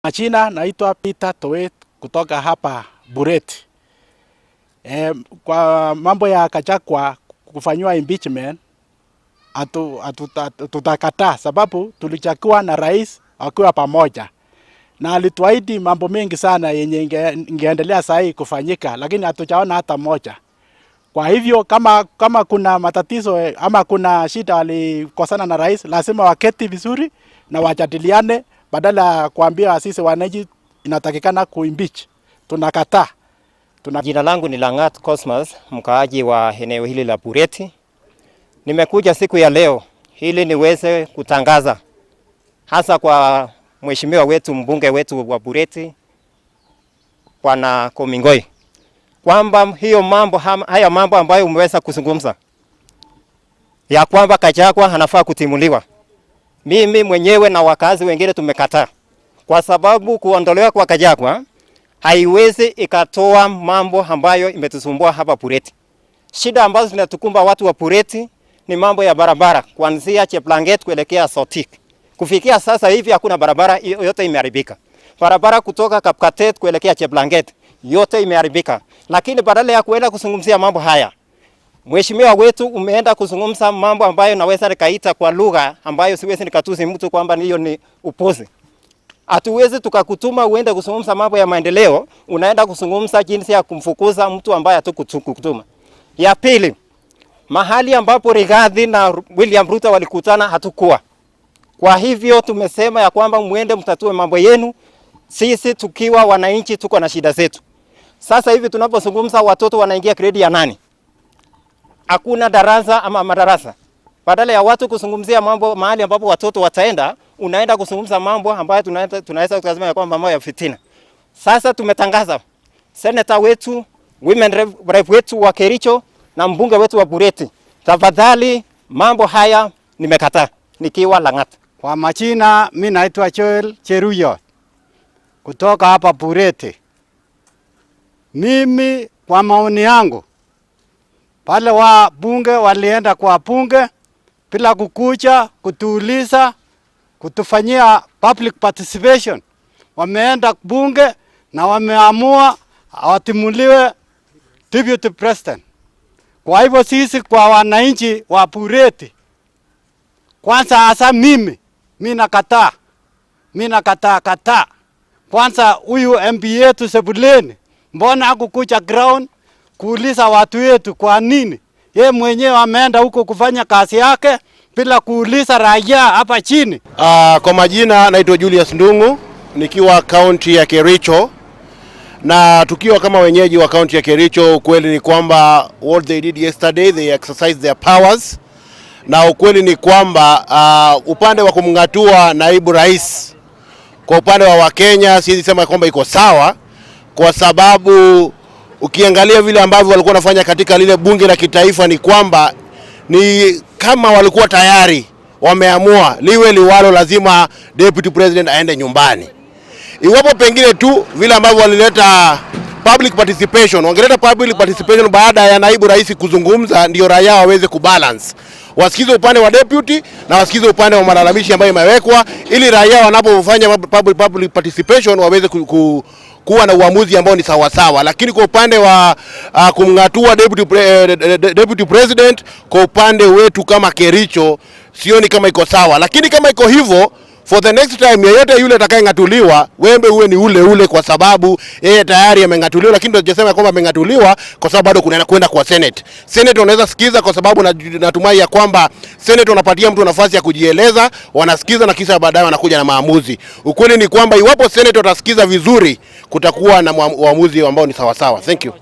Majina naitwa Peter Toet kutoka hapa Buret. Kwa mambo ya Gachagua kufanywa impeachment tutakataa, sababu tulichagua na rais akiwa pamoja. Na alituahidi mambo mengi sana yenye ingeendelea sahi kufanyika, lakini hatujaona hata moja. Kwa hivyo kama kuna matatizo ama kuna shida walikosana na rais, lazima waketi vizuri na wajadiliane badala kuambia sisi wananchi inatakikana kuimpeach. Tunakataa. Jina langu ni Langat Cosmas, mkaaji wa eneo hili la Buret. Nimekuja siku ya leo ili niweze kutangaza hasa kwa mheshimiwa wetu, mbunge wetu wa Buret, Bwana Komingoi, kwamba haya mambo ambayo umeweza kuzungumza ya kwamba Gachagua anafaa kutimuliwa, mimi mwenyewe na wakazi wengine tumekataa, kwa sababu kuondolewa kwa Gachagua haiwezi ikatoa mambo ambayo imetusumbua hapa Buret. Shida ambazo zinatukumba watu wa Buret ni mambo ya barabara, kuanzia Cheplanget kuelekea Sotik. Kufikia sasa hivi hakuna barabara, yote imeharibika. Barabara kutoka Kapkatet kuelekea Cheplanget yote imeharibika. Lakini badala ya kuenda kuzungumzia mambo haya, mheshimiwa wetu umeenda kuzungumza mambo ambayo naweza nikaita kwa lugha ambayo siwezi nikatusi mtu kwamba hiyo ni upuzi. Hatuwezi tukakutuma uende kuzungumza mambo ya maendeleo, unaenda kuzungumza jinsi ya kumfukuza mtu ambaye hatukutuma. Ya pili, mahali ambapo Rigathi na William Ruto walikutana hatukuwa. Kwa hivyo tumesema ya kwamba muende mtatue mambo yenu, sisi tukiwa wananchi tuko na shida zetu. Sasa hivi tunapozungumza watoto wanaingia grade ya 8. Hakuna darasa ama madarasa. Badala ya watu kuzungumzia mambo mahali ambapo watoto wataenda, unaenda kuzungumza mambo ambayo tunaweza kusema ya kwamba mambo ya fitina. Sasa tumetangaza senator wetu, women rep wetu wa Kericho na mbunge wetu wa Buret, tafadhali mambo haya nimekataa nikiwa Langat. Kwa majina mimi naitwa Joel Cheruyo kutoka hapa Buret. Mimi kwa maoni yangu, pale wa bunge walienda kwa bunge bila kukuja kutuuliza, kutufanyia public participation. Wameenda bunge na wameamua awatimuliwe deputy president. Kwa hivyo sisi kwa wananchi wa Buret, kwanza hasa mimi nakataa. Kwanza huyu MP yetu Sebuleni, mbona hakukuja ground kuuliza watu wetu kwa nini? Yeye mwenyewe ameenda huko kufanya kazi yake bila kuuliza raia hapa chini. Kwa majina naitwa Julius Ndungu, nikiwa county ya Kericho, na tukiwa kama wenyeji wa county ya Kericho, ukweli ni kwamba what they did yesterday, they exercised their powers. Na ukweli ni kwamba upande wa kumngatua naibu rais, kwa upande wa Wakenya siwezi sema kwamba iko sawa, kwa sababu ukiangalia vile ambavyo walikuwa wanafanya katika lile bunge la kitaifa ni kwamba ni kama walikuwa tayari wameamua liwe liwalo, lazima deputy president aende nyumbani. Iwapo pengine tu vile ambavyo walileta public participation, wangeleta public participation baada ya naibu rais kuzungumza, ndio raia waweze kubalance. Wasikize upande wa deputy na wasikize upande wa malalamishi ambayo imewekwa, ili raia wanapofanya public participation waweze kuwa na uamuzi ambao ni sawa sawa. Lakini kwa upande wa kumngatua deputy president, kwa upande wetu kama Kericho sioni kama iko sawa. Lakini kama iko hivyo, for the next time yeyote yule atakayengatuliwa, wembe uwe ni ule kwa sababu yeye tayari amengatuliwa. Lakini tunasema kwamba amengatuliwa kwa sababu bado kuna kwenda kwa Senate. Senate wanaweza sikiza, kwa sababu natumai ya kwamba Senate wanapatia mtu nafasi ya kujieleza, wanasikiza na kisha baadaye wanakuja na maamuzi. Ukweli ni kwamba iwapo Senate watasikiza vizuri, kutakuwa na uamuzi ambao ni sawa sawa. Thank you.